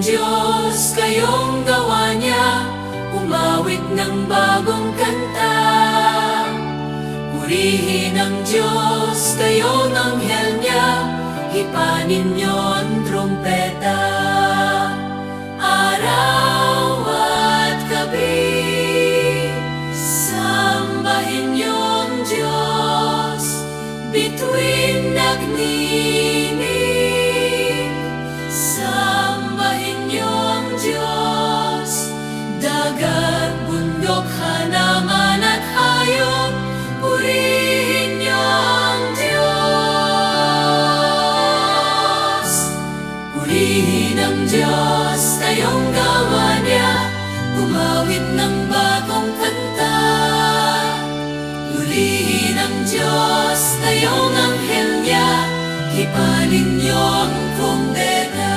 Diyos, kayong gawa niya, umawit ng bagong kanta. Purihin ang Diyos, kayong anghel niya, hipanin niyo ang trumpeta. Araw at gabi, sambahin niyo ang Diyos, bituin nagninig. Sambahin niyo ang Diyos, dagat, bundok, halaman at hayop, purihin niyo ang Diyos. Purihin ang Diyos, kayong gawa niya, gumawit ng bagong kanta. Purihin ang Diyos, kayong anghel niya, hipanin niyo ang trumpeta.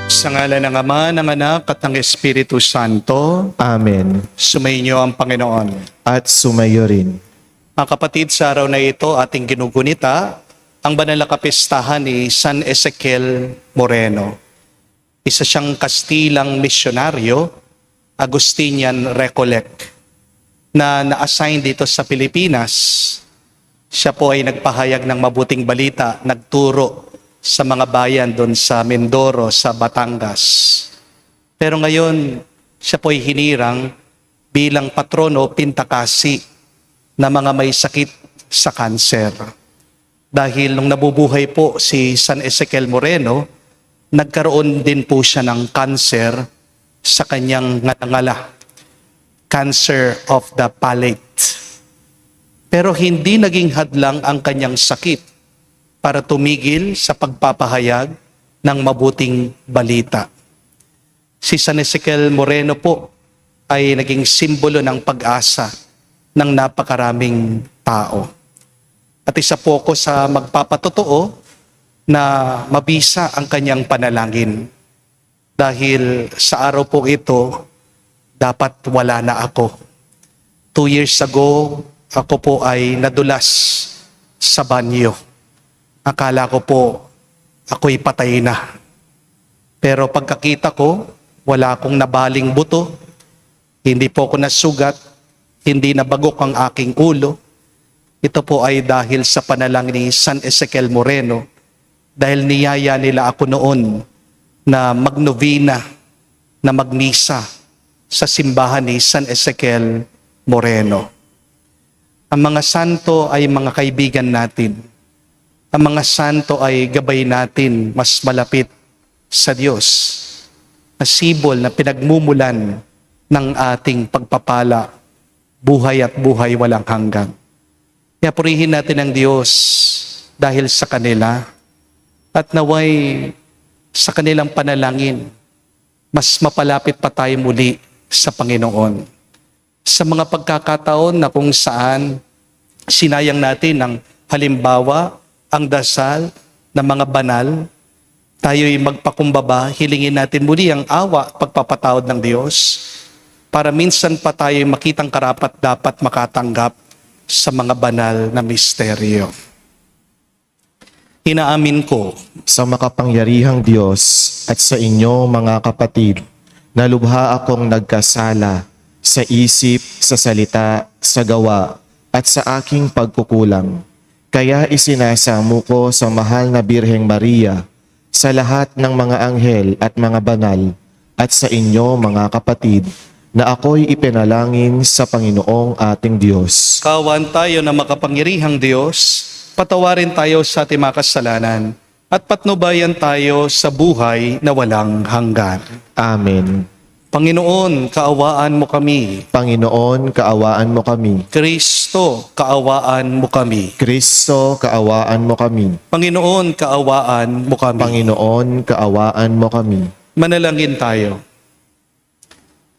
Sa ngalan ng Ama, ng Anak, at ng Espiritu Santo. Amen. Sumainyo ang Panginoon. At sumayo rin. Mga kapatid, sa araw na ito, ating ginugunita ang banal na kapistahan ni San Ezequiel Moreno. Isa siyang Kastilang misyonaryo, Agustinian Recollect, na na-assign dito sa Pilipinas. Siya po ay nagpahayag ng mabuting balita, nagturo sa mga bayan doon sa Mindoro, sa Batangas. Pero ngayon, siya po ay hinirang bilang patrono pintakasi na mga may sakit sa kanser. Dahil nung nabubuhay po si San Ezequiel Moreno, nagkaroon din po siya ng kanser sa kanyang ngala, cancer of the palate. Pero hindi naging hadlang ang kanyang sakit para tumigil sa pagpapahayag ng mabuting balita. Si San Ezequiel Moreno po ay naging simbolo ng pag-asa ng napakaraming tao. At isa po ako sa magpapatotoo na mabisa ang kanyang panalangin. Dahil sa araw po ito, dapat wala na ako. 2 years ago, ako po ay nadulas sa banyo. Akala ko po, ako'y patay na. Pero pagkakita ko, wala akong nabaling buto, hindi po ako nasugat, hindi nabagok ang aking ulo. Ito po ay dahil sa panalangin ni San Ezequiel Moreno, dahil niyaya nila ako noon na magnovena, na magmisa sa simbahan ni San Ezequiel Moreno. Ang mga santo ay mga kaibigan natin. Ang mga santo ay gabay natin mas malapit sa Diyos. Na sibol na pinagmumulan ng ating pagpapala, buhay at buhay walang hanggan. Kaya purihin natin ang Diyos dahil sa kanila at naway sa kanilang panalangin, mas mapalapit pa tayo muli sa Panginoon. Sa mga pagkakataon na kung saan sinayang natin ang halimbawa, ang dasal ng mga banal, tayo'y magpakumbaba, hilingin natin muli ang awa, pagpapatawad ng Diyos, para minsan pa tayo'y makitang karapat dapat makatanggap sa mga banal na misteryo. Inaamin ko Sa makapangyarihang Diyos at sa inyo mga kapatid, na lubha akong nagkasala sa isip, sa salita, sa gawa, at sa aking pagkukulang. Kaya isinasamo ko sa mahal na Birheng Maria, sa lahat ng mga anghel at mga banal, at sa inyo mga kapatid, na ako'y ipinalangin sa Panginoong ating Diyos. kawan tayo na makapangyarihang Diyos, patawarin tayo sa ating mga kasalanan, at patnubayan tayo sa buhay na walang hanggan. Amen. Panginoon, kaawaan mo kami. Panginoon, kaawaan mo kami. Kristo, kaawaan mo kami. Kristo, kaawaan mo kami. Panginoon, kaawaan mo kami. Panginoon, kaawaan mo kami. Manalangin tayo.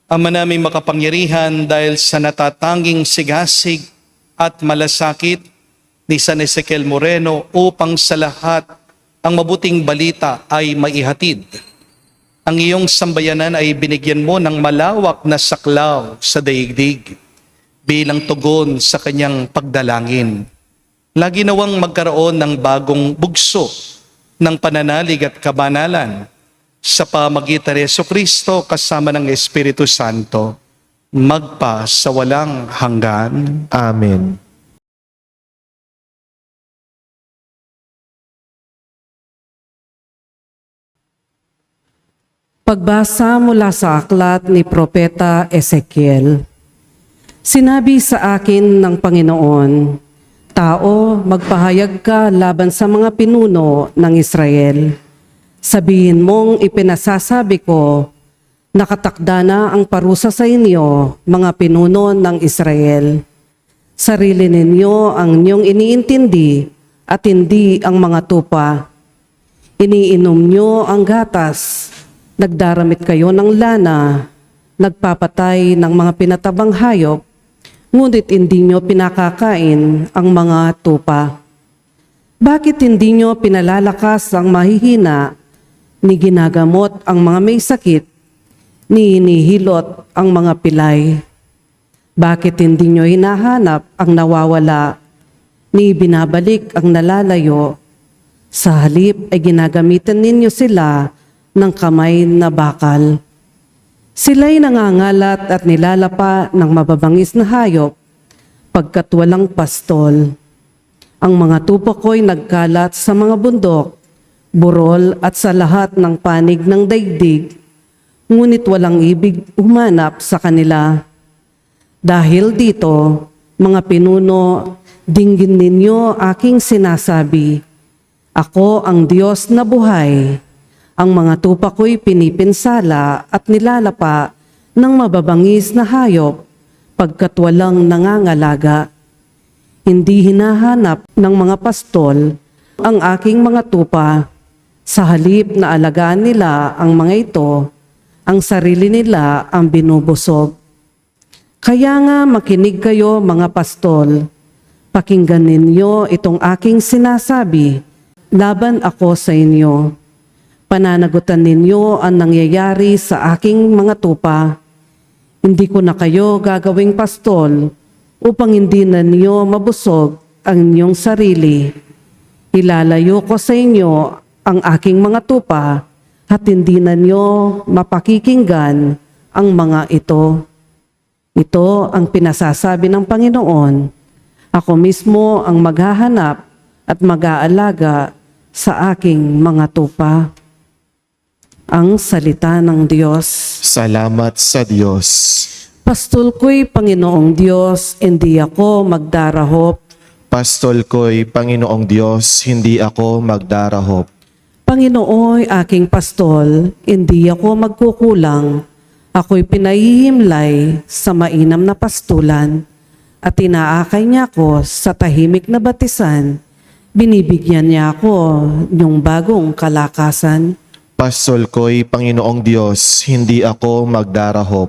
Ama naming makapangyarihan, dahil sa natatanging sigasig at malasakit ni San Ezequiel Moreno upang sa lahat ang mabuting balita ay maihatid. Ang iyong sambayanan ay binigyan mo ng malawak na saklaw sa daigdig bilang tugon sa kanyang pagdalangin. Lagi nawang magkaroon ng bagong bugso ng pananalig at kabanalan sa pamagitan ni Jesucristo kasama ng Espiritu Santo, magpa sa walang hanggan. Amen. Pagbasa mula sa aklat ni Propeta Ezekiel. Sinabi sa akin ng Panginoon, "Tao, magpahayag ka laban sa mga pinuno ng Israel. Sabihin mong ipinasasabi ko, nakatakda na ang parusa sa inyo, mga pinuno ng Israel. Sarili ninyo ang inyong iniintindi at hindi ang mga tupa. Iniinom nyo ang gatas, nagdaramit kayo ng lana, nagpapatay ng mga pinatabang hayop, ngunit hindi nyo pinakakain ang mga tupa. Bakit hindi nyo pinalalakas ang mahihina, ni ginagamot ang mga may sakit, ni hinihilot ang mga pilay? Bakit hindi nyo hinahanap ang nawawala, ni binabalik ang nalalayo? Sa halip ay ginagamitan ninyo sila ng kamay na bakal. Sila'y nangangalat at nilalapa ng mababangis na hayop, pagkat walang pastol. Ang mga tupa ko'y nagkalat sa mga bundok, burol at sa lahat ng panig ng daigdig, ngunit walang ibig humanap sa kanila. Dahil dito, mga pinuno, dinggin ninyo aking sinasabi, ako ang Diyos na buhay. Ang mga tupa ko'y pinipinsala at nilalapa ng mababangis na hayop, pagkat walang nangangalaga. Hindi hinahanap ng mga pastol ang aking mga tupa. Sa halip na alagaan nila ang mga ito, ang sarili nila ang binubusog. Kaya nga makinig kayo mga pastol, pakinggan ninyo itong aking sinasabi, laban ako sa inyo. Pananagutan ninyo ang nangyayari sa aking mga tupa. Hindi ko na kayo gagawing pastol upang hindi na niyo mabusog ang inyong sarili. Ilalayo ko sa inyo ang aking mga tupa at hindi na niyo mapakikinggan ang mga ito. Ito ang pinasasabi ng Panginoon. Ako mismo ang maghahanap at mag-aalaga sa aking mga tupa. Ang salita ng Diyos. Salamat sa Diyos. Pastol ko'y Panginoong Diyos, hindi ako magdarahop. Pastol ko'y Panginoong Diyos, hindi ako magdarahop. Panginooy aking pastol, hindi ako magkukulang. Ako'y pinahihimlay sa mainam na pastulan at inaakay niya ako sa tahimik na batisan. Binibigyan niya ako ng bagong kalakasan. Pastol ko'y Panginoong Diyos, hindi ako magdarahop.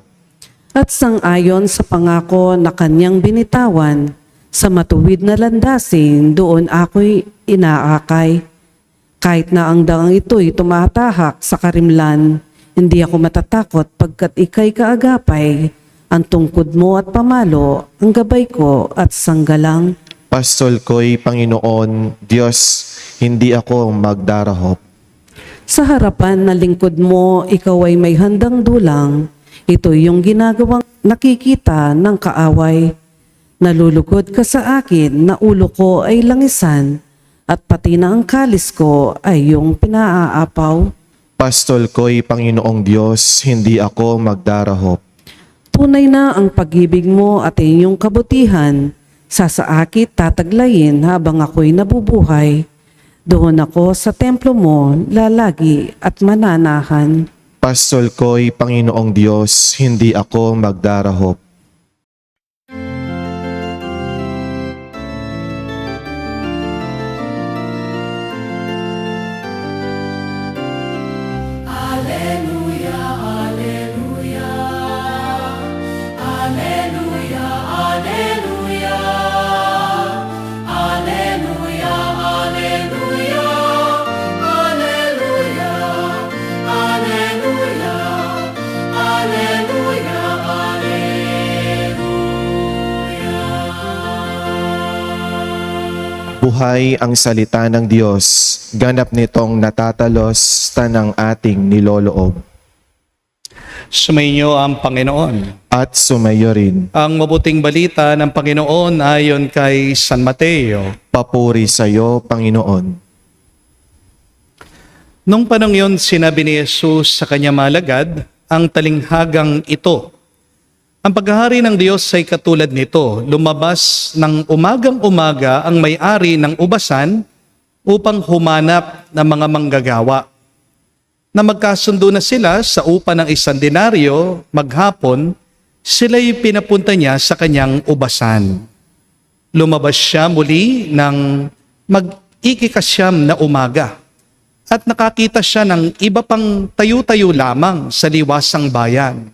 At sang-ayon sa pangako na kanyang binitawan, sa matuwid na landasin doon ako'y inaakay. Kahit na ang daang ito'y tumatahak sa karimlan, hindi ako matatakot pagkat ika'y kaagapay, ang tungkod mo at pamalo, ang gabay ko at sanggalang. Pastol ko'y Panginoon Diyos, hindi ako magdarahop. Sa harapan na lingkod mo, ikaw ay may handang dulang. Ito yung ginagawang nakikita ng kaaway. Nalulugod ka sa akin na ulo ko ay langisan at pati na ang kalis ko ay yung pinaaapaw. Pastol ko'y Panginoong Diyos, hindi ako magdarahop. Tunay na ang pag-ibig mo at iyong kabutihan. Sa saakit tataglayin habang ako'y nabubuhay. Doon ako sa templo mo, lalagi at mananahan. Pastol ko'y Panginoong Diyos, hindi ako magdarahop. Alleluia, alleluia. Alleluia, alleluia. Alleluia, alleluia. Alleluia, alleluia. Alleluia, alleluia. Buhay ang salita ng Diyos, ganap nitong natatalos tanang ating niloloob. Sumainyo ang Panginoon. At sumayo rin, Ang mabuting balita ng Panginoon ayon kay San Mateo. papuri sa iyo, Panginoon. Nung panong yun, sinabi ni Jesus sa kanyang malagad, ang talinghagang ito. Ang paghahari ng Diyos ay katulad nito. Lumabas ng umagang-umaga ang may-ari ng ubasan upang humanap ng mga manggagawa. Na magkasundo na sila sa upa ng 1 denaryo, maghapon, sila'y pinapunta niya sa kanyang ubasan. Lumabas siya muli ng mag-ikikasyam na umaga at nakakita siya ng iba pang tayo-tayo lamang sa liwasang bayan.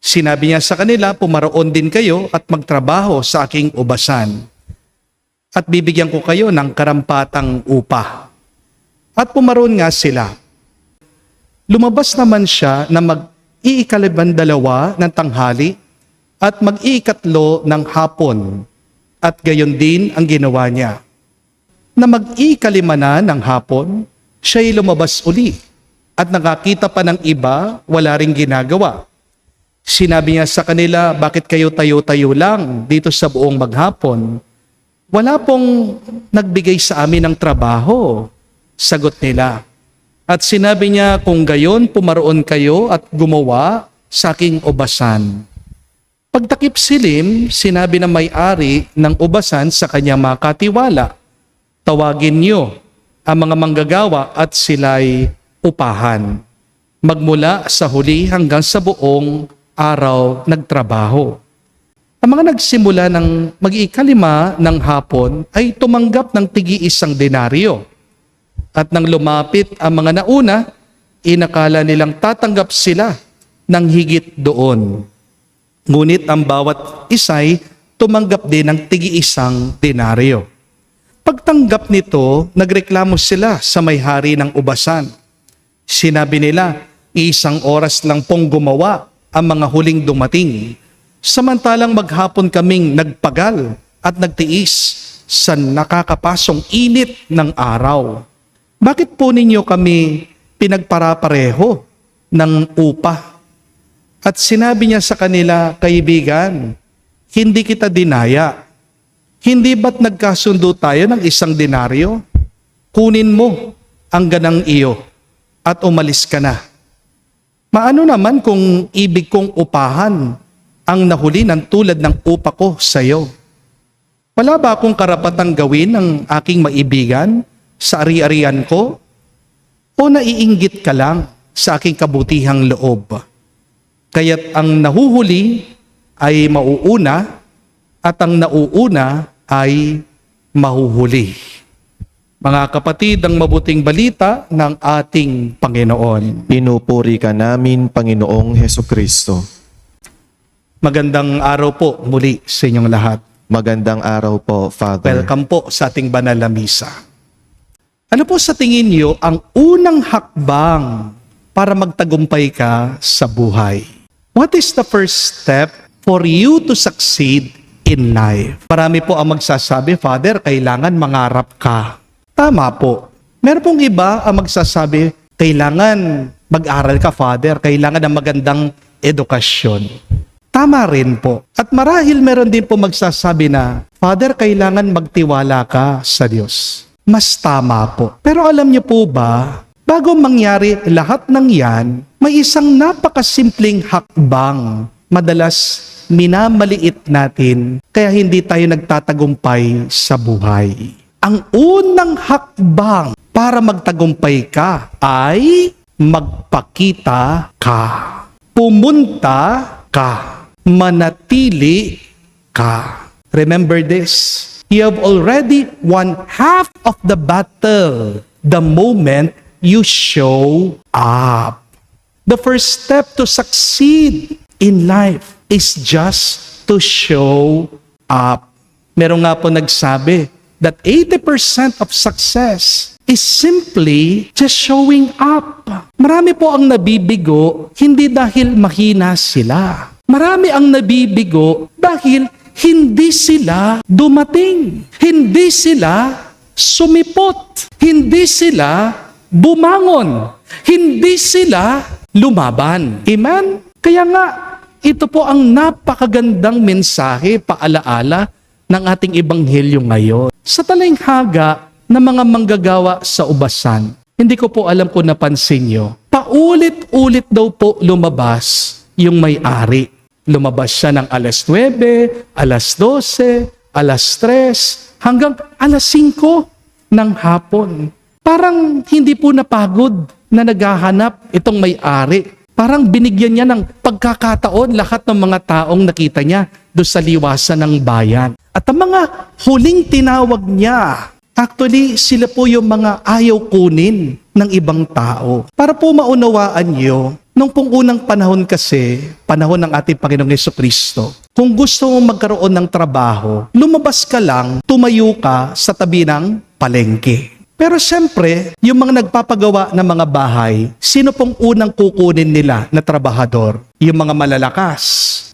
Sinabi niya sa kanila, pumaroon din kayo at magtrabaho sa aking ubasan. At bibigyan ko kayo ng karampatang upa. At pumaroon nga sila. Lumabas naman siya na mag-iikalabandalawa ng tanghali at mag-iikatlo ng hapon. At gayon din ang ginawa niya. Na mag-iikalima na ng hapon, siya'y lumabas uli. At nakakita pa ng iba, wala ring ginagawa. Sinabi niya sa kanila, bakit kayo tayo-tayo lang dito sa buong maghapon? Wala pong nagbigay sa amin ng trabaho, sagot nila. At sinabi niya, kung gayon pumaroon kayo at gumawa sa aking ubasan. Pagtakip silim, sinabi ng may-ari ng ubasan sa kanyang mga katiwala, tawagin niyo ang mga manggagawa at sila'y upahan. Magmula sa huli hanggang sa buong araw nagtrabaho. Ang mga nagsimula ng mag-ikalima ng hapon ay tumanggap ng tig-1 denaryo. At nang lumapit ang mga nauna, inakala nilang tatanggap sila ng higit doon. Ngunit ang bawat isa'y tumanggap din ng tig-1 denaryo. Pagtanggap nito, nagreklamo sila sa may-hari ng ubasan. Sinabi nila, 1 oras lang pong gumawa ang mga huling dumating. Samantalang maghapon kaming nagpagal at nagtiis sa nakakapasong init ng araw. Bakit po ninyo kami pinagpara-pareho ng upa? At sinabi niya sa kanila, kaibigan, hindi kita dinaya. Hindi ba't nagkasundo tayo ng 1 denaryo? Kunin mo ang ganang iyo at umalis ka na. Maano naman kung ibig kong upahan ang nahuli ng tulad ng upa ko sa iyo? Wala ba akong karapatang gawin ng aking maibigan sa ari-arian ko? O naiinggit ka lang sa aking kabutihang loob? Kaya't ang nahuhuli ay mauuna at ang nauuna ay mahuhuli. Mga kapatid, ang mabuting balita ng ating Panginoon. Pinupuri ka namin, Panginoong Hesukristo. Magandang araw po muli sa inyong lahat. Magandang araw po, Father. Welcome po sa ating banal na misa. Ano po sa tingin niyo ang unang hakbang para magtagumpay ka sa buhay? What is the first step for you to succeed in life? Marami po ang magsasabi, Father, kailangan mangarap ka. Tama po. Meron pong iba ang magsasabi, kailangan mag-aral ka, Father, kailangan ng magandang edukasyon. Tama rin po. At marahil meron din po magsasabi na, Father, kailangan magtiwala ka sa Diyos. Mas tama po. Pero alam niyo po ba, bago mangyari lahat ng yan, may isang napakasimpleng hakbang. Madalas minamaliit natin, kaya hindi tayo nagtatagumpay sa buhay. Ang unang hakbang para magtagumpay ka ay magpakita ka. Pumunta ka. Manatili ka. Remember this. You have already won half of the battle the moment you show up. The first step to succeed in life is just to show up. Meron nga po nagsabi that 80% of success is simply just showing up. Marami po ang nabibigo hindi dahil mahina sila. Marami ang nabibigo dahil hindi sila dumating. Hindi sila sumipot. Hindi sila bumangon. Hindi sila lumaban. Amen? Kaya nga, ito po ang napakagandang mensahe, paalaala ng ating ebanghelyo ngayon. Sa talinghaga ng mga manggagawa sa ubasan, hindi ko po alam kung napansin nyo, paulit-ulit daw po lumabas yung may-ari. Lumabas siya ng alas 9, alas 12, alas 3, hanggang alas 5 ng hapon. Parang hindi po napagod na naghahanap itong may-ari. Parang binigyan niya ng pagkakataon lahat ng mga taong nakita niya doon sa liwasan ng bayan. At ang mga huling tinawag niya, actually sila po yung mga ayaw kunin ng ibang tao. Para po maunawaan niyo, nung pong unang panahon kasi, panahon ng ating Panginoong Jesucristo, kung gusto mong magkaroon ng trabaho, lumabas ka lang, tumayo ka sa tabi ng palengke. Pero siyempre, yung mga nagpapagawa ng mga bahay, sino pong unang kukunin nila na trabahador? Yung mga malalakas,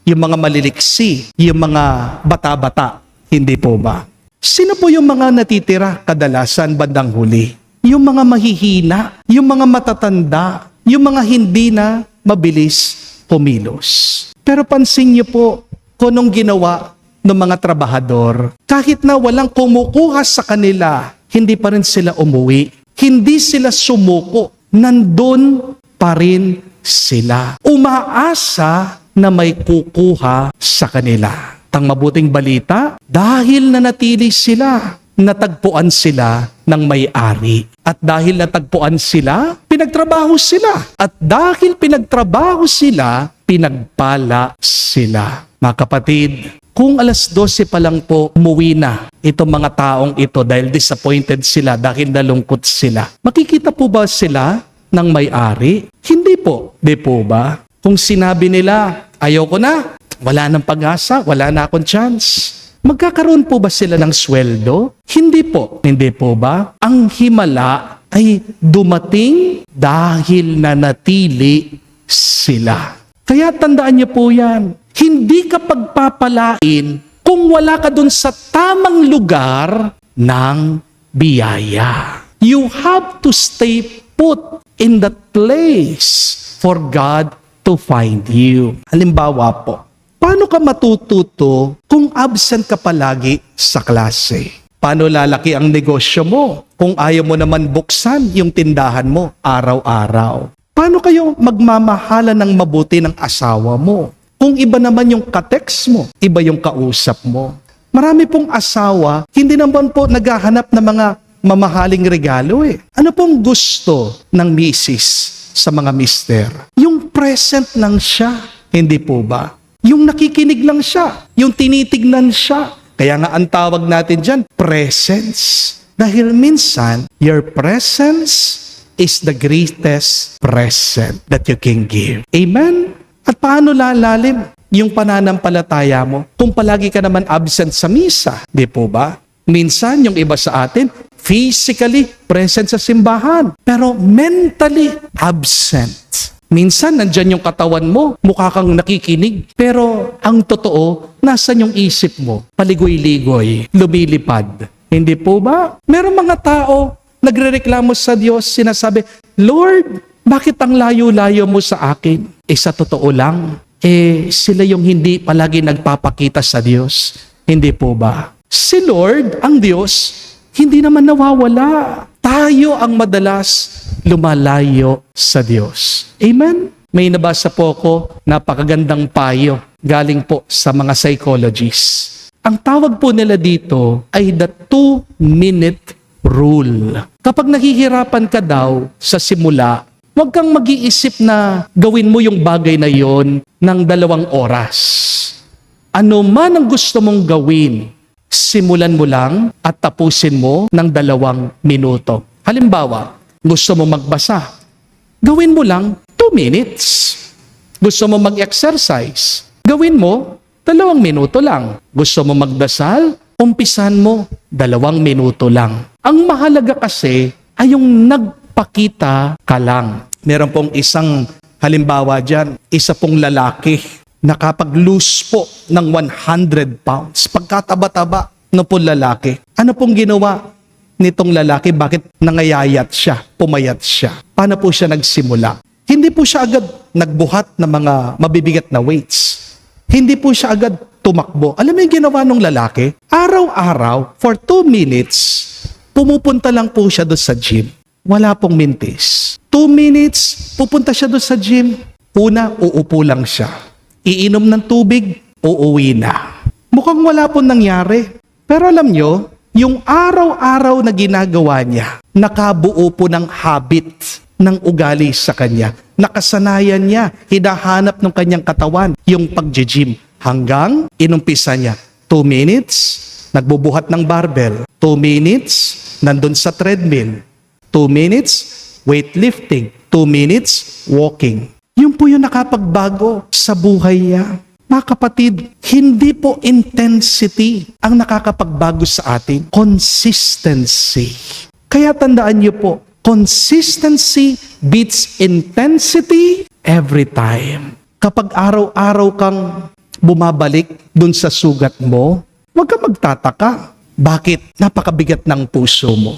yung mga maliliksi, yung mga bata-bata. Hindi po ba? Sino po yung mga natitira kadalasan bandang huli? Yung mga mahihina, yung mga matatanda, yung mga hindi na mabilis pumilos. Pero pansin niyo po, kung anong ginawa ng mga trabahador, kahit na walang kumukuha sa kanila, hindi pa rin sila umuwi. Hindi sila sumuko. Nandun pa rin sila. Umaasa na may kukuha sa kanila. Tang mabuting balita, dahil nanatili sila, natagpuan sila ng may-ari. At dahil natagpuan sila, pinagtrabaho sila. At dahil pinagtrabaho sila, pinagpala sila. Mga kapatid, kung alas 12 pa lang po umuwi na itong mga taong ito dahil disappointed sila, dahil nalungkot sila, makikita po ba sila ng may-ari? Hindi po. Di po ba? Kung sinabi nila, ayoko na, wala nang pag-asa, wala na akong chance, magkakaroon po ba sila ng sweldo? Hindi po. Hindi po ba? Ang himala ay dumating dahil nanatili sila. Kaya tandaan niyo po yan. Hindi ka pagpapalain kung wala ka dun sa tamang lugar ng biyaya. You have to stay put in that place for God to find you. Halimbawa po, paano ka matututo kung absent ka palagi sa klase? Paano lalaki ang negosyo mo kung ayaw mo naman buksan yung tindahan mo araw-araw? Paano kayo magmamahala ng mabuti ng asawa mo? Kung iba naman yung ka-text mo, iba yung kausap mo. Marami pong asawa, hindi naman po naghahanap ng mga mamahaling regalo eh. Ano pong gusto ng misis sa mga mister? Yung present lang siya, hindi po ba? Yung nakikinig lang siya, yung tinitignan siya. Kaya nga ang tawag natin dyan, presence. Dahil minsan, your presence is the greatest present that you can give. Amen? At paano lalalim yung pananampalataya mo kung palagi ka naman absent sa misa? Di po ba? Minsan yung iba sa atin, physically present sa simbahan, pero mentally absent. Minsan nandyan yung katawan mo, mukha kang nakikinig, pero ang totoo, nasan yung isip mo? Paligoy-ligoy, lumilipad. Hindi po ba? Meron mga tao, nagrereklamo sa Diyos, sinasabi, Lord, bakit ang layo-layo mo sa akin? Sa totoo lang, sila yung hindi palagi nagpapakita sa Diyos. Hindi po ba? Si Lord, ang Diyos, hindi naman nawawala. Tayo ang madalas lumalayo sa Diyos. Amen? May nabasa po ko, napakagandang payo, galing po sa mga psychologists. Ang tawag po nila dito ay the 2-minute rule. Kapag nahihirapan ka daw sa simula, huwag kang mag-iisip na gawin mo yung bagay na yon ng 2 oras. Ano man ang gusto mong gawin, simulan mo lang at tapusin mo ng 2 minuto. Halimbawa, gusto mo magbasa, gawin mo lang 2 minutes. Gusto mo mag-exercise, gawin mo 2 minuto lang. Gusto mo magdasal, umpisan mo 2 minuto lang. Ang mahalaga kasi ay yung pakita ka lang. Meron pong isang halimbawa dyan, isa pong lalaki. nakapag-lose po ng 100 pounds. Pagkataba-taba no po lalaki. Ano pong ginawa nitong lalaki? Bakit nangayayat siya, pumayat siya? Paano po siya nagsimula? Hindi po siya agad nagbuhat ng mga mabibigat na weights. Hindi po siya agad tumakbo. Alam mo yung ginawa ng lalaki? Araw-araw, for 2 minutes, pumupunta lang po siya doon sa gym. Wala pong mintis. 2 minutes, pupunta siya doon sa gym. Una, uupo lang siya. Iinom ng tubig, uuwi na. Mukhang wala pong nangyari. Pero alam nyo, yung araw-araw na ginagawa niya, nakabuo po ng habit ng ugali sa kanya. Nakasanayan niya, hinahanap ng kanyang katawan, yung pag-gym. Hanggang inumpisa niya, 2 minutes, nagbubuhat ng barbell. 2 minutes, nandun sa treadmill. 2 minutes, weightlifting. 2 minutes, walking. Yun po yung nakapagbago sa buhay niya. Mga kapatid, hindi po intensity ang nakakapagbago sa atin. Consistency. Kaya tandaan niyo po, consistency beats intensity every time. Kapag araw-araw kang bumabalik dun sa sugat mo, huwag kang magtataka. Bakit? Napakabigat ng puso mo.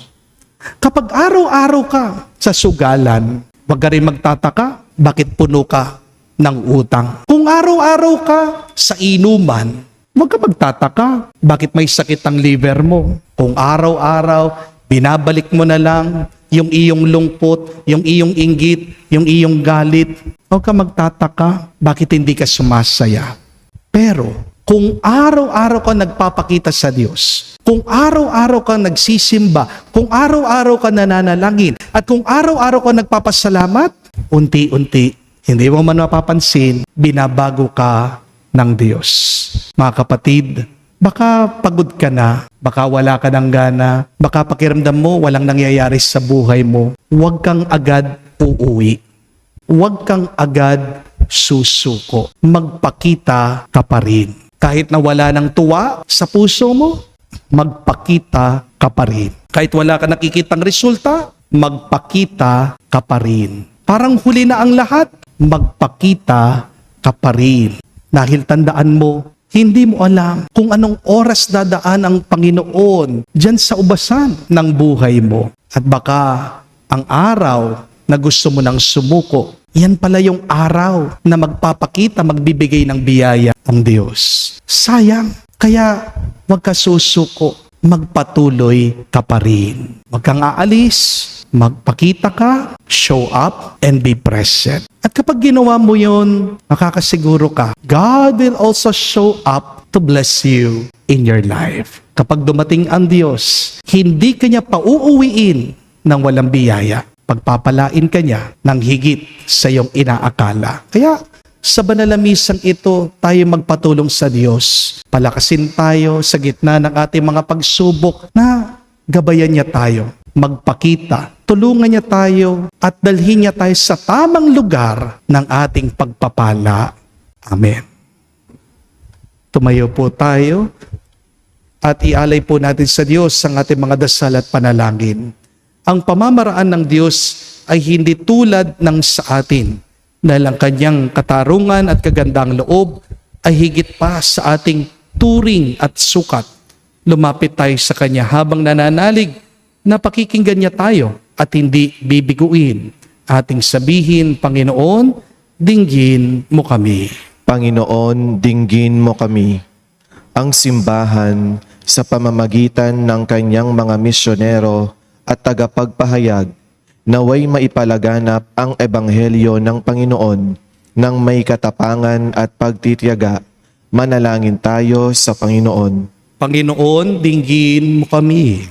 Kapag araw-araw ka sa sugalan, huwag ka rin magtataka. Bakit puno ka ng utang? Kung araw-araw ka sa inuman, huwag ka magtataka. Bakit may sakit ang liver mo? Kung araw-araw, binabalik mo na lang yung iyong lungkot, yung iyong inggit, yung iyong galit, huwag ka magtataka. Bakit hindi ka sumasaya? Pero, kung araw-araw ka nagpapakita sa Diyos, kung araw-araw ka nagsisimba, kung araw-araw ka nananalangin, at kung araw-araw ka nagpapasalamat, unti-unti, hindi mo man mapapansin, binabago ka ng Diyos. Mga kapatid, baka pagod ka na, baka wala ka ng gana, baka pakiramdam mo walang nangyayari sa buhay mo, huwag kang agad uuwi. Huwag kang agad susuko. Magpakita ka pa rin. Kahit na wala ng tuwa sa puso mo, magpakita ka pa rin. Kahit wala ka nakikitang resulta, magpakita ka pa rin. Parang huli na ang lahat, magpakita ka pa rin. Dahil tandaan mo, hindi mo alam kung anong oras dadaan ang Panginoon dyan sa ubasan ng buhay mo. At baka ang araw na gusto mo nang sumuko, yan pala yung araw na magpapakita, magbibigay ng biyaya ang Diyos. Sayang, kaya huwag ka susuko, magpatuloy ka pa rin. Huwag kang aalis, magpakita ka, show up, and be present. At kapag ginawa mo yun, makakasiguro ka, God will also show up to bless you in your life. Kapag dumating ang Diyos, hindi ka niya pauuwiin ng walang biyaya. Pagpapalain ka niya ng higit sa iyong inaakala. Kaya sa banal na misang ito, tayo magpatulong sa Diyos. Palakasin tayo sa gitna ng ating mga pagsubok na gabayan niya tayo. Magpakita, tulungan niya tayo at dalhin niya tayo sa tamang lugar ng ating pagpapala. Amen. Tumayo po tayo at ialay po natin sa Diyos ang ating mga dasal at panalangin. Ang pamamaraan ng Diyos ay hindi tulad ng sa atin, dahil ang kanyang katarungan at kagandang loob ay higit pa sa ating turing at sukat. Lumapit tayo sa kanya habang nananalig na pakikinggan niya tayo at hindi bibiguin. Ating sabihin, Panginoon, dinggin mo kami. Panginoon, dinggin mo kami. Ang simbahan sa pamamagitan ng kanyang mga misyonero at tagapagpahayag, naway maipalaganap ang ebanghelyo ng Panginoon ng may katapangan at pagtitiyaga. Manalangin tayo sa Panginoon. Panginoon, dinggin mo kami.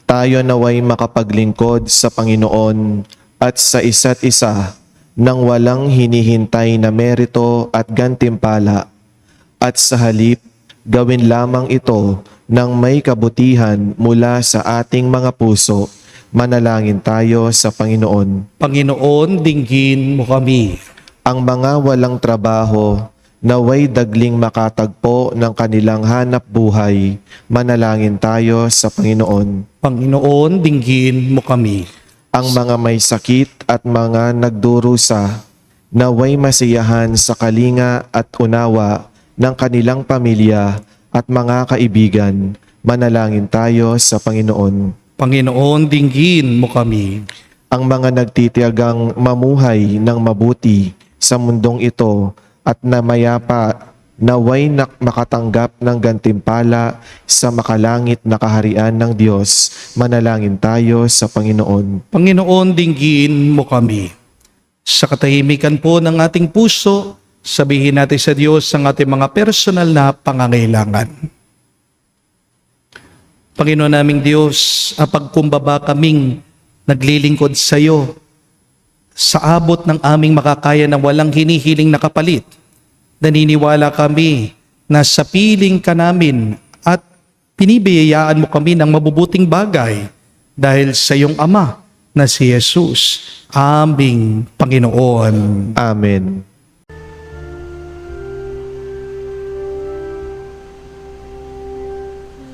Tayo naway makapaglingkod sa Panginoon at sa isa't isa nang walang hinihintay na merito at gantimpala, at sa halip gawin lamang ito ng may kabutihan mula sa ating mga puso. Manalangin tayo sa Panginoon. Panginoon, dinggin mo kami. Ang mga walang trabaho, naway dagling makatagpo ng kanilang hanap buhay. Manalangin tayo sa Panginoon. Panginoon, dinggin mo kami. Ang mga may sakit at mga nagdurusa, naway masiyahan sa kalinga at unawa ng kanilang pamilya at mga kaibigan. Manalangin tayo sa Panginoon. Panginoon, dinggin mo kami. Ang mga nagtitiyagang mamuhay ng mabuti sa mundong ito at na mayapa, naway makatanggap ng gantimpala sa makalangit na kaharian ng Diyos. Manalangin tayo sa Panginoon. Panginoon, dinggin mo kami. Sa katahimikan po ng ating puso, sabihin natin sa Diyos ang ating mga personal na pangangailangan. Panginoon naming Diyos, pagkumbaba kaming naglilingkod sa iyo sa abot ng aming makakaya na walang hinihiling na kapalit. Naniniwala kami na sa piling ka namin at pinibiyayaan mo kami ng mabubuting bagay dahil sa iyong Ama na si Jesus, aming Panginoon. Amen.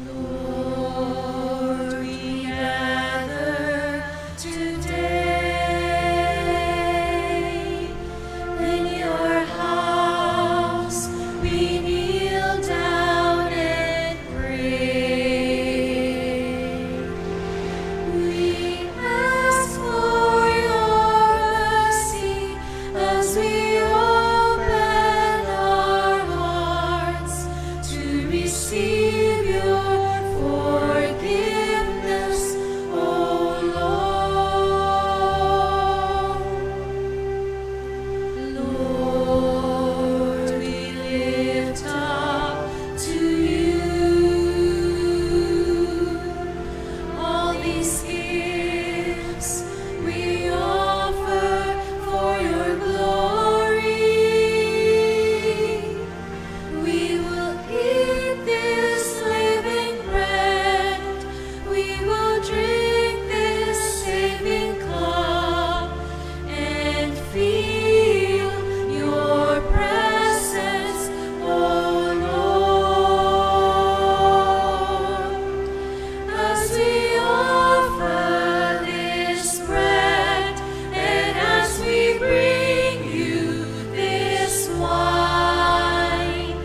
Lord, we gather today in your house. We kneel down and pray. We ask for your mercy as we open our hearts to receive your forgiveness, O Lord. Lord, we lift up to you all these gifts we offer for your glory. We will eat this living bread. We will drink this saving cup and feel your presence, O Lord. As we offer this bread and as we bring you this wine,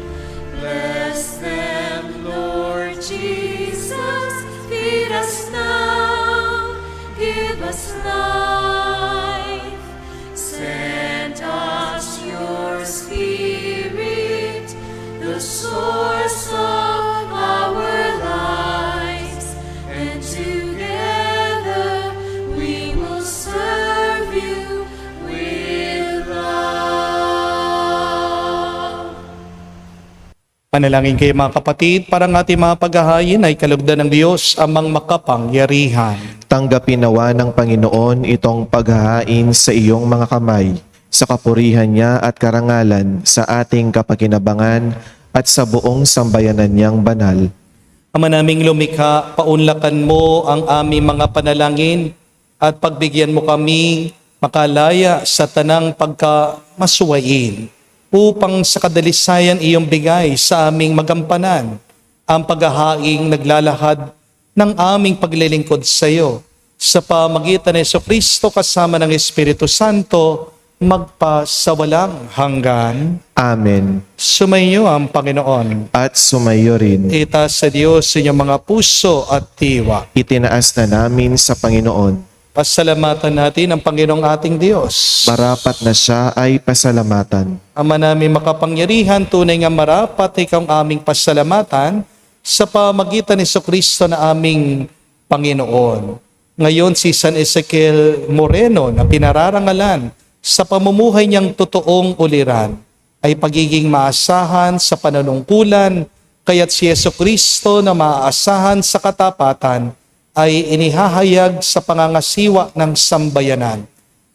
bless them, Lord Jesus. Feed us now, give us life. Send us your Spirit, the source of our lives, and together we will serve you with love. Panalangin kayo mga kapatid, para ang ating mga paghahain ay kalugdan ng Diyos amang makapangyarihan. Tanggapin nawa ng Panginoon itong paghahain sa iyong mga kamay, sa kapurihan niya at karangalan, sa ating kapakinabangan at sa buong sambayanan niyang banal. Ama naming lumikha, paunlakan mo ang aming mga panalangin at pagbigyan mo kami makalaya sa tanang pagkamasuwain upang sa kadalisayan iyong bigay sa aming magampanan ang paghahaing naglalahad ng aming paglilingkod sa iyo sa pamagitan ng Jesucristo kasama ng Espiritu Santo magpasawalang hanggan. Amen. Sumainyo ang Panginoon. At sumayo rin. Itaas sa Diyos sa inyong mga puso at diwa. Itinaas na namin sa Panginoon. Pasalamatan natin ang Panginoong ating Diyos. Marapat na siya ay pasalamatan. Ama namin makapangyarihan, tunay nga marapat ikaw ang aming pasalamatan sa pamagitan ni Jesucristo na aming Panginoon. Ngayon si San Ezekiel Moreno na pinararangalan sa pamumuhay niyang totoong uliran ay pagiging maasahan sa pananungkulan, kaya't si Jesucristo na maaasahan sa katapatan ay inihahayag sa pangangasiwa ng sambayanan.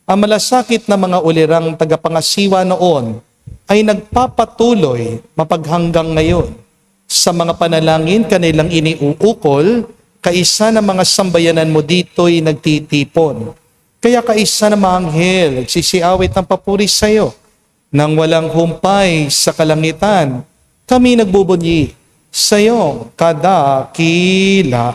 Ang malasakit na mga ulirang tagapangasiwa noon ay nagpapatuloy mapaghanggang ngayon. Sa mga panalangin kanilang iniuukol, kaisa ng mga sambayanan mo dito'y nagtitipon. Kaya kaisa ng mga anghel nagsisiawit ng papuri sa iyo. Nang walang humpay sa kalangitan, kami nagbubunyi sa iyong kadakilaan.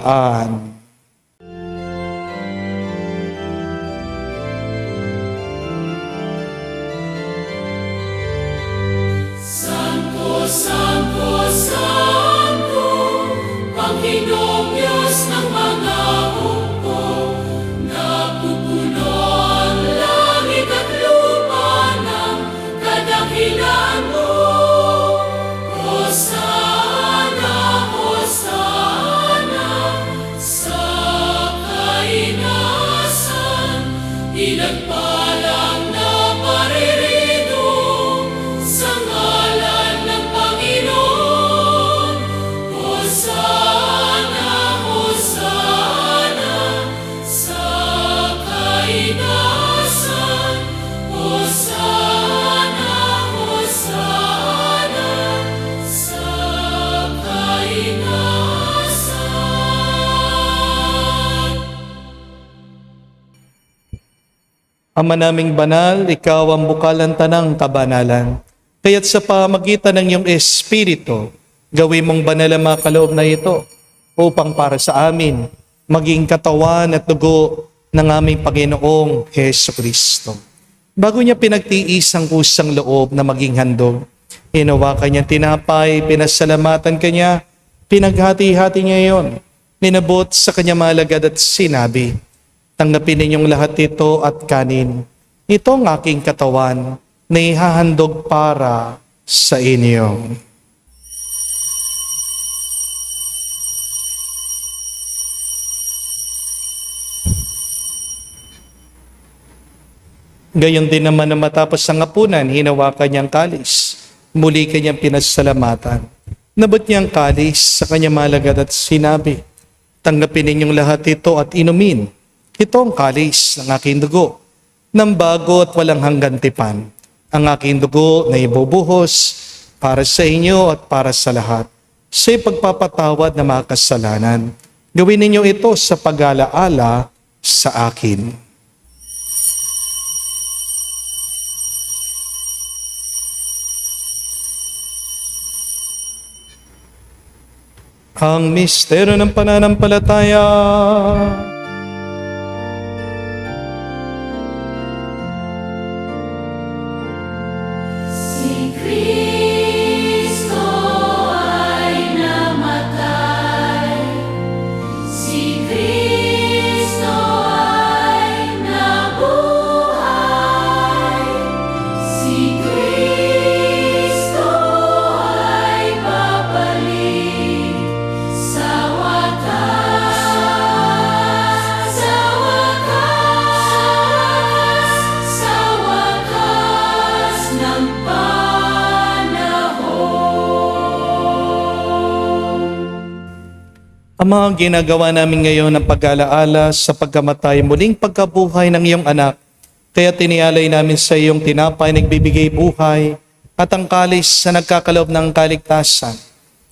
Ama naming banal, ikaw ang bukalan tanang kabanalan. Kaya't sa pamagitan ng iyong Espiritu, gawin mong banal ang mga kaloob na ito upang para sa amin maging katawan at dugo ng aming Panginoong Heso Kristo. Bago niya pinagtiis ang kusang loob na maging handog, hinawakan niya tinapay, pinasalamatan kanya, pinaghati-hati niya iyon, minabot sa kanya malagad at sinabi, tanggapin ninyong lahat ito at kanin. Ito ang aking katawan na ihahandog para sa inyo. Gayon din naman na matapos ang hapunan, hinawakan niyang kalis. Muli kanyang pinasalamatan. Nabot niyang kalis sa kanyang malagad at sinabi, tanggapin ninyong lahat ito at inumin. Ito ang kalis ng aking dugo, ng bago at walang hanggan tipan. Ang aking dugo na ibubuhos para sa inyo at para sa lahat, sa pagpapatawad ng mga kasalanan. Gawin ninyo ito sa pag-alaala sa akin. Ang misteryo ng pananampalataya. Si Kristo ay namatay. Si Kristo ay nabuhay. Si Kristo ay babalik sa wakas, sa wakas ng panahon. Ang mga ginagawa namin ngayon ng pag-alaala sa pagkamatay, muling pagkabuhay ng iyong anak, kaya tinialay namin sa iyong tinapay nagbibigay buhay at ang kalis na nagkakaloob ng kaligtasan.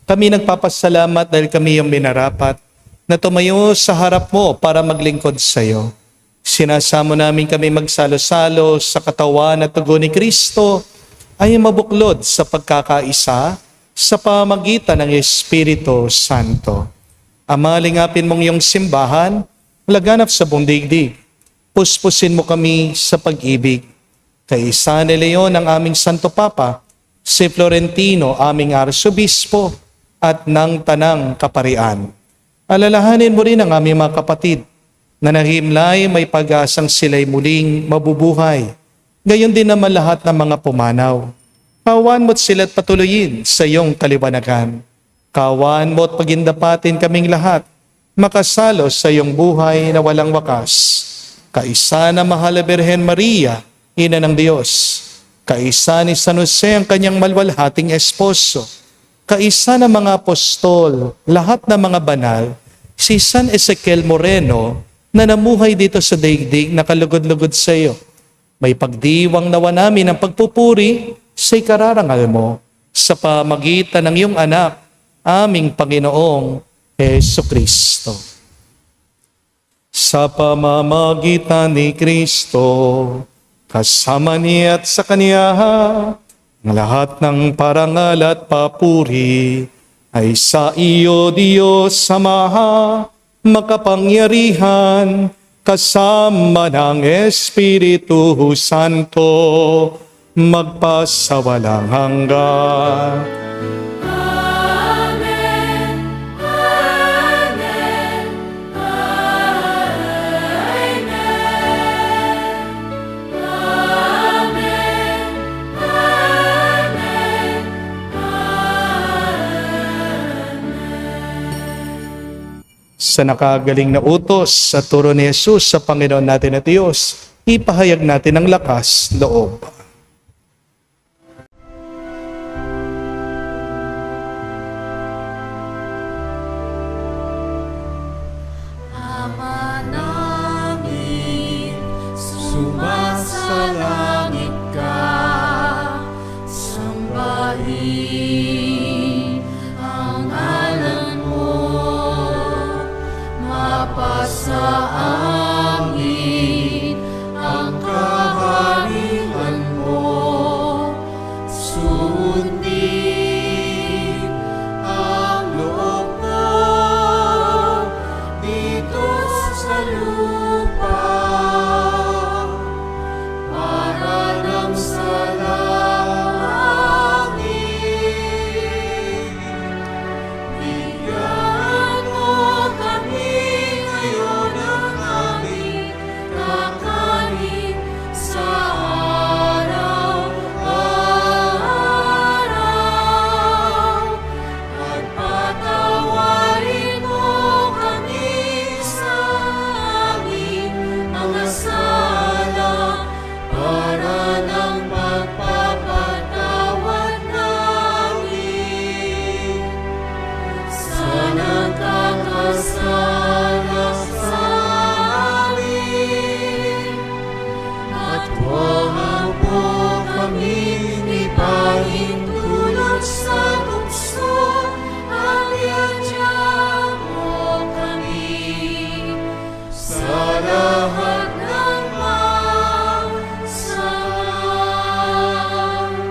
Kami nagpapasalamat dahil kami iyong minarapat na tumayo sa harap mo para maglingkod sa iyo. Sinasamo namin kami magsalo-salo sa katawan at dugo ni Kristo ay mabuklod sa pagkakaisa sa pamagitan ng Espiritu Santo. Ama, lingapin mong iyong simbahan, laganap sa buong digdig. Puspusin mo kami sa pag-ibig. Kay San Leon ang aming Santo Papa, si Florentino aming Arsobispo, at ng Tanang Kaparian. Alalahanin mo rin ang aming mga kapatid na nahimlay may pag-asang sila'y muling mabubuhay. Gayon din naman lahat ng mga pumanaw. Kawan mo't sila't patuloyin sa iyong kaliwanagan. Kawan mo't pagindapatin kaming lahat, makasalo sa iyong buhay na walang wakas. Kaisa na mahal na Birhen Maria, Ina ng Diyos. Kaisa ni San Jose ang kanyang malwalhating esposo. Kaisa ng mga apostol, lahat ng mga banal, si San Ezekiel Moreno na namuhay dito sa daigdig na kalugod-lugod sa iyo. May pagdiwang nawa namin ang pagpupuri sa ikararangal mo sa pamagitan ng iyong anak, aming Panginoong Heso Kristo. Sa pamamagitan ni Kristo, kasama niya at sa Kanya, ang lahat ng parangal at papuri ay sa iyo, Diyos Ama, makapangyarihan, kasama ng Espiritu Santo, magpasawalang hanggan. Amen. Amen. Amen. Amen. Sa nakagaling na utos sa turo ni Jesus sa Panginoon natin at Diyos, ipahayag natin ang lakas loob. Ama namin, sumasalangit ka, sambahin ang ngalan mo, mapasa amin ang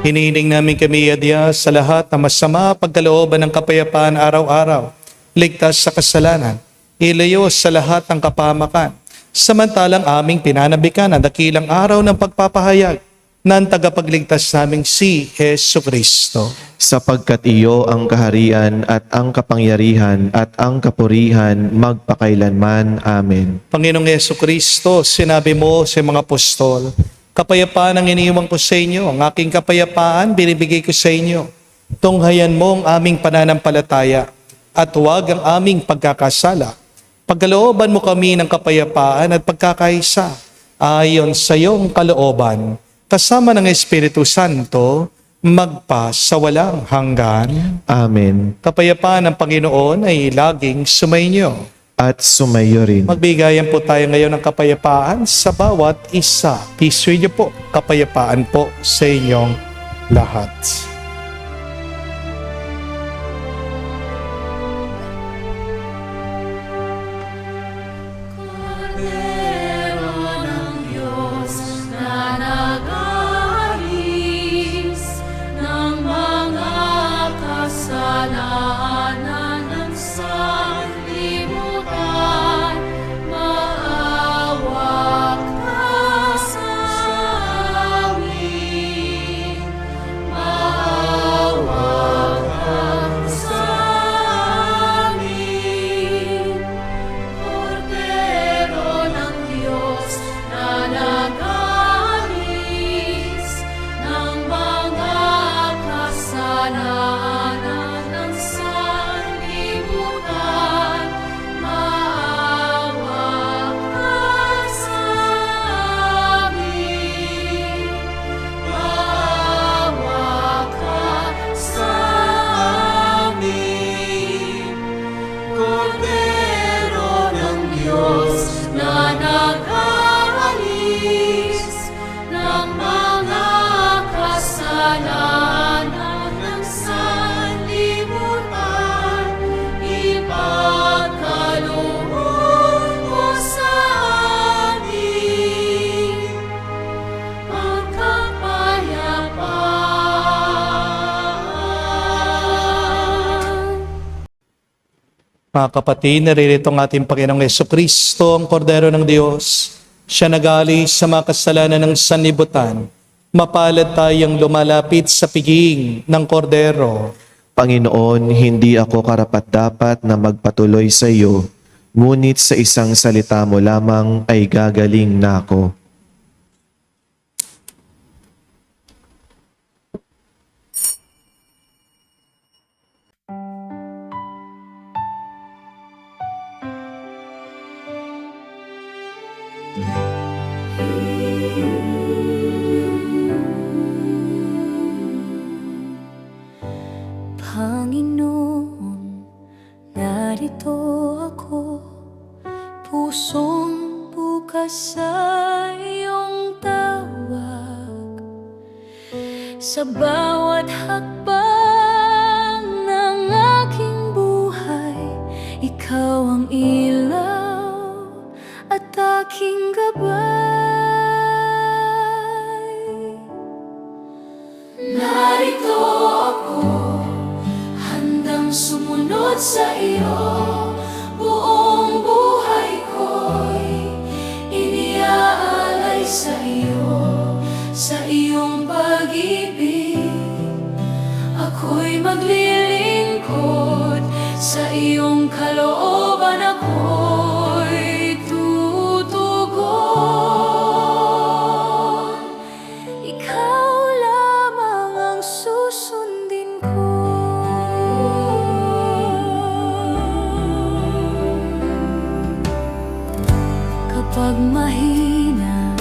Hinihiling namin kami, Diyos, sa lahat na masama pagkalooban ng kapayapaan araw-araw, ligtas sa kasalanan, ilayo sa lahat ng kapahamakan, samantalang aming pinanabikan ang dakilang araw ng pagpapahayag ng tagapagligtas naming si Hesu Kristo. Sapagkat iyo ang kaharian at ang kapangyarihan at ang kapurihan magpakailanman. Amen. Panginoong Hesu Kristo, sinabi mo sa mga apostol, kapayapaan ang iniiwan ko sa inyo, ang aking kapayapaan binibigay ko sa inyo. Tunghayan mo ang aming pananampalataya at huwag ang aming pagkakasala. Pagkalooban mo kami ng kapayapaan at pagkakaisa ayon sa iyong kalooban, kasama ng Espiritu Santo, magpa sa walang hanggan. Amen. Kapayapaan ng Panginoon ay laging sumainyo. At sumayo rin. Magbigayan po tayo ngayon ng kapayapaan sa bawat isa. Peace with you po. Kapayapaan po sa inyong lahat. Cordero ng Diyos na nag-aalis ng mga kasalanan ng sanlibutan, maawa ka sa amin. Maawa ka sa amin. Cordero ng Diyos na nag-aalis ng mga kasalanan ng sanlibutan, maawa ka sa amin. Maawa ka sa amin. Cordero ng Diyos na nag-aalis ng mga kasalanan ng sanlibutan, ipagkaloob mo sa amin ang kapayapaan. Mga kapatid, naririto ang ating Panginoong Jesucristo, ang Kordero ng Diyos. Siya nag-aalis sa mga kasalanan ng sanlibutan. Mapalad tayong lumalapit sa piging ng Kordero. Panginoon, hindi ako karapat-dapat na magpatuloy sa iyo, ngunit sa isang salita mo lamang ay gagaling na ako. Panginoon, narito ako, pusong bukas sa iyong tawag. Sa bawat hakbang ng aking buhay, ikaw ang ilaw at aking gabay. Narito ako, handang sumunod sa iyo, buong buhay ko'y iniaalay sa iyo, sa iyong pag-ibig. Ako'y maglilingkod, sa iyong kalooban ako'y tutugon. Ikaw lamang ang susundin ko. Kapag mahina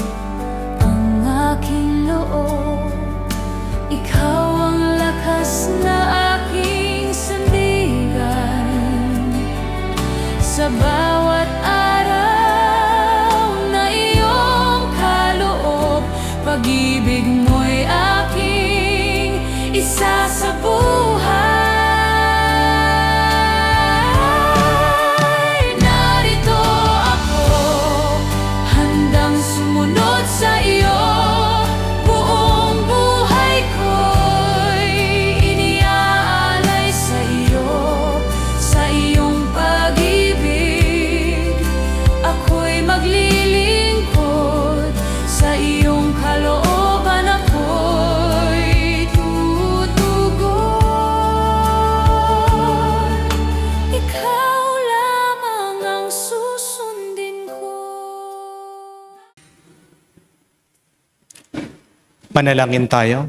ang aking loob, ikaw ang lakas na aking sandigan. Manalangin tayo.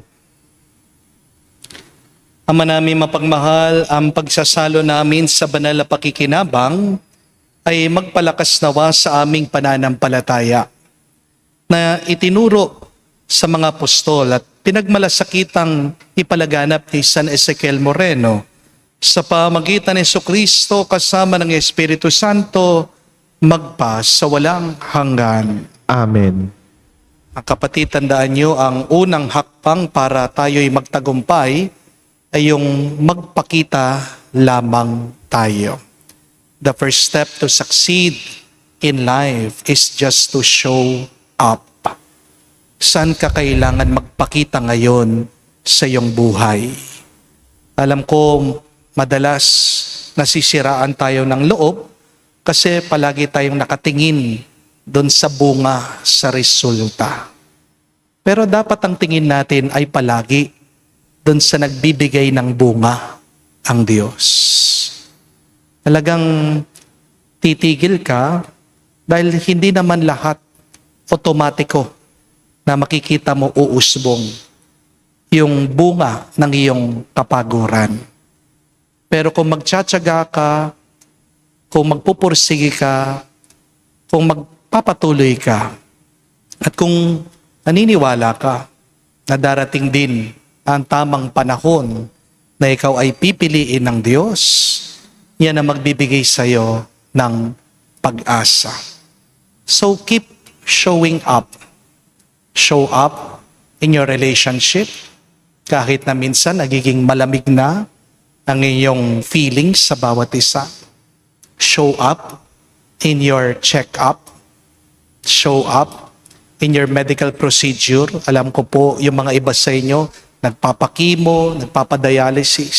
Ama namin mapagmahal, ang pagsasalo namin sa banal na pakikinabang ay magpalakas nawa sa aming pananampalataya na itinuro sa mga apostol at pinagmalasakitang ipalaganap ni San Ezekiel Moreno sa pamagitan ni Jesucristo kasama ng Espiritu Santo magpa sa walang hanggan. Amen. Ang kapatid, tandaan nyo, ang unang hakbang para tayo'y magtagumpay ay yung magpakita lamang tayo. The first step to succeed in life is just to show up. Saan ka kailangan magpakita ngayon sa iyong buhay? Alam ko, madalas nasisiraan tayo ng loob kasi palagi tayong nakatingin doon sa bunga, sa resulta. Pero dapat ang tingin natin ay palagi doon sa nagbibigay ng bunga, ang Diyos. Talagang titigil ka dahil hindi naman lahat otomatiko na makikita mo uusbong yung bunga ng iyong kapaguran. Pero kung magtsatsaga ka, kung magpupursige ka, kung magpapatuloy ka, at kung naniniwala ka na darating din ang tamang panahon na ikaw ay pipiliin ng Diyos, yan ang magbibigay sa iyo ng pag-asa. So keep showing up. Show up in your relationship, kahit na minsan nagiging malamig na ang iyong feelings sa bawat isa. Show up in your check-up. Show up in your medical procedure. Alam ko po, yung mga iba sa inyo, nagpapakimo, nagpapadialysis,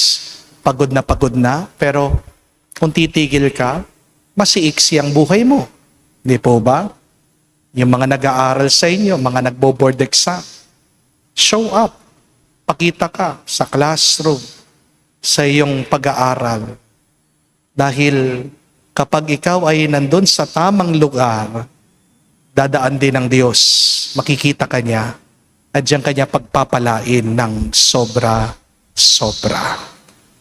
pagod na, pero kung titigil ka, masiiksi ang buhay mo. Di po ba? Yung mga nag-aaral sa inyo, mga nagbo-board exam, show up. Pakita ka sa classroom, sa iyong pag-aaral. Dahil kapag ikaw ay nandun sa tamang lugar, dadaan din ng Diyos, makikita ka niya, at diyan kanya pagpapalain ng sobra-sobra.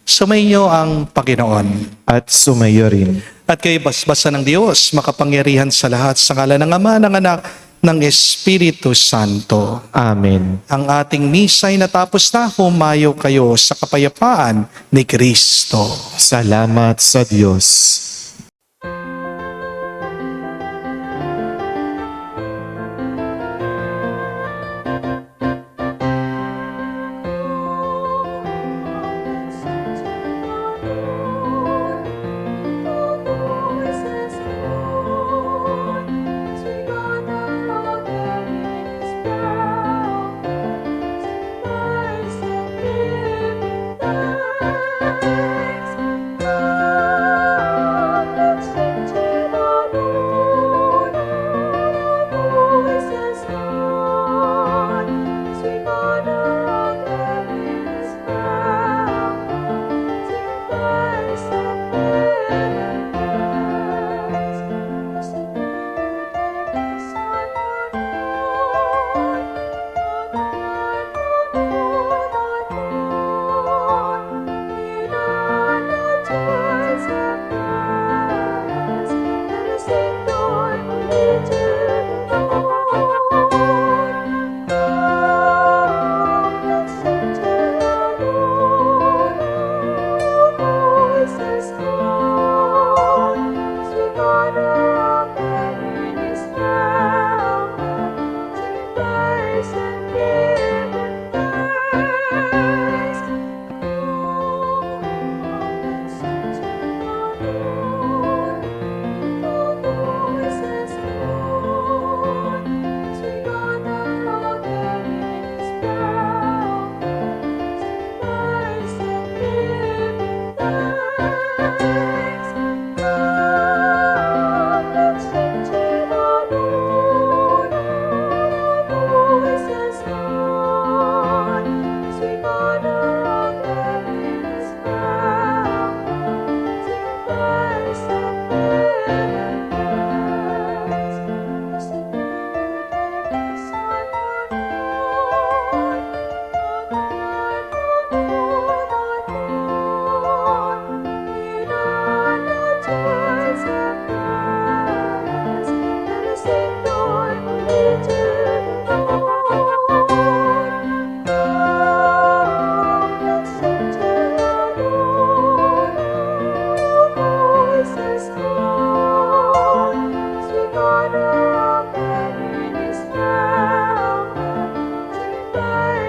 Sumainyo ang Panginoon. At sumayo rin. At kayo basbasa ng Diyos, makapangyarihan sa lahat, sa ngalan ng Ama, ng Anak, ng Espiritu Santo. Amen. Ang ating misa ay natapos na, humayo kayo sa kapayapaan ni Kristo. Salamat sa Diyos.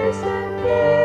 Ezekiel.